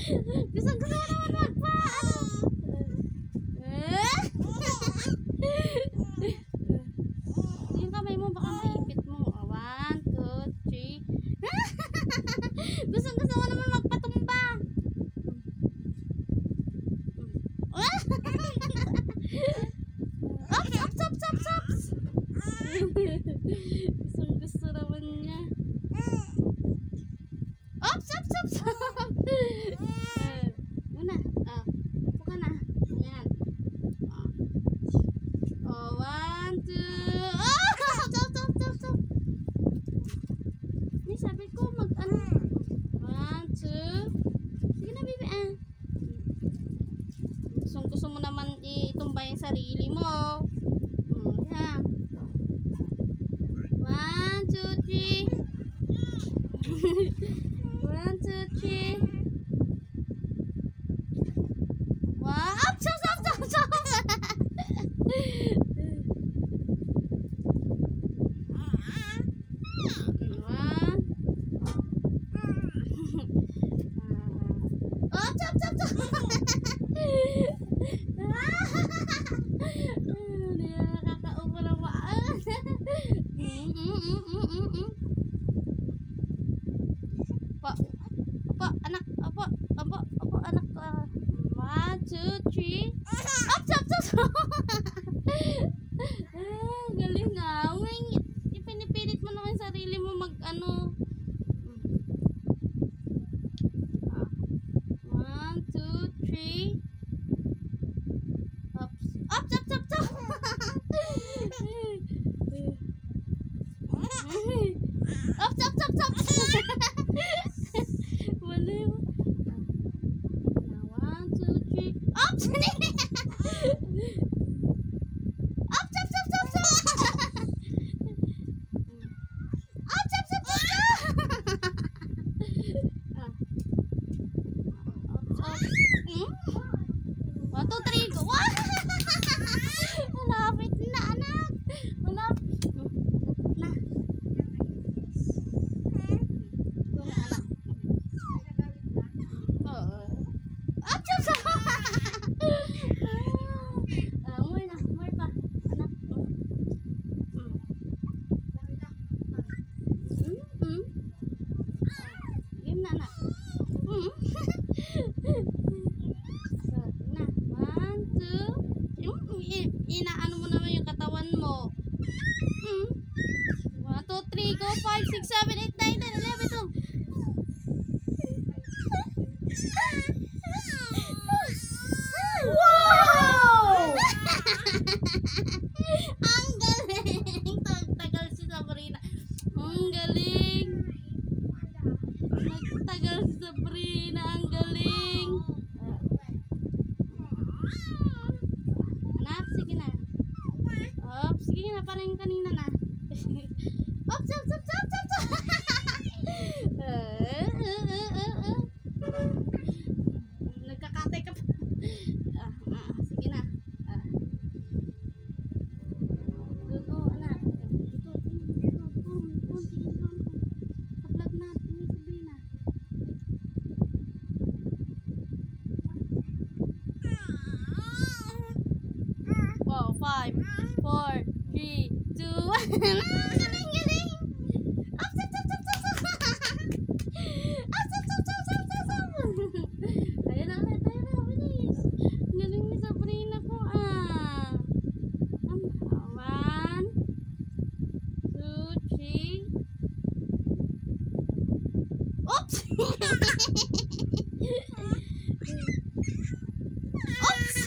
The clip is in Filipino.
Gusto naman magpa. Yung kamay mo baka maipit mo. 1, 2, 3. Gusto mo naman magpatumba. Ops. Gusto naman niya. Ops. Muna. Upo ka na. Ayan. 1, 2. Stop. Ni sabi ko mag-ano. 1, 2. Sige na, baby. Gusto mo naman itumba yung sarili mo. Yan. 1, 2, 3. 1, 2, 3. Wow! Stop! Nakakaupo na maan. Opo, anak. Opo, anak. 1, 2, 3. Stop! Galing nga. Ipinipilit mo na yung sarili mo mag-ano. 1, 2, 3. Stop! Stop! Wala yun. 1, 2, 3. Ops! Malapit na, anak. Malapit na. More pa. Anak. Game na, anak. Inaano mo naman yung katawan mo. 1, 2, 3, go. 5, 6, 7, 8, 9, 10, 11, 12. Wow! Ang galing. Tagal si Sabrina. Ang galing. Nagtagal si Sabrina. Ang galing. Anak, sige na. Ops, sige na. Parang kanina na. Ops. Nagkakatay ka pa. Sige na. Anak. Ito. Ka-vlog natin ni Sabrina. Wow, 5, 4, 3, 2, 1. Galing. Ayun na ulit. Bilis. Galing ni Sabrina ko. 1, 2, 3. Oops! Oops!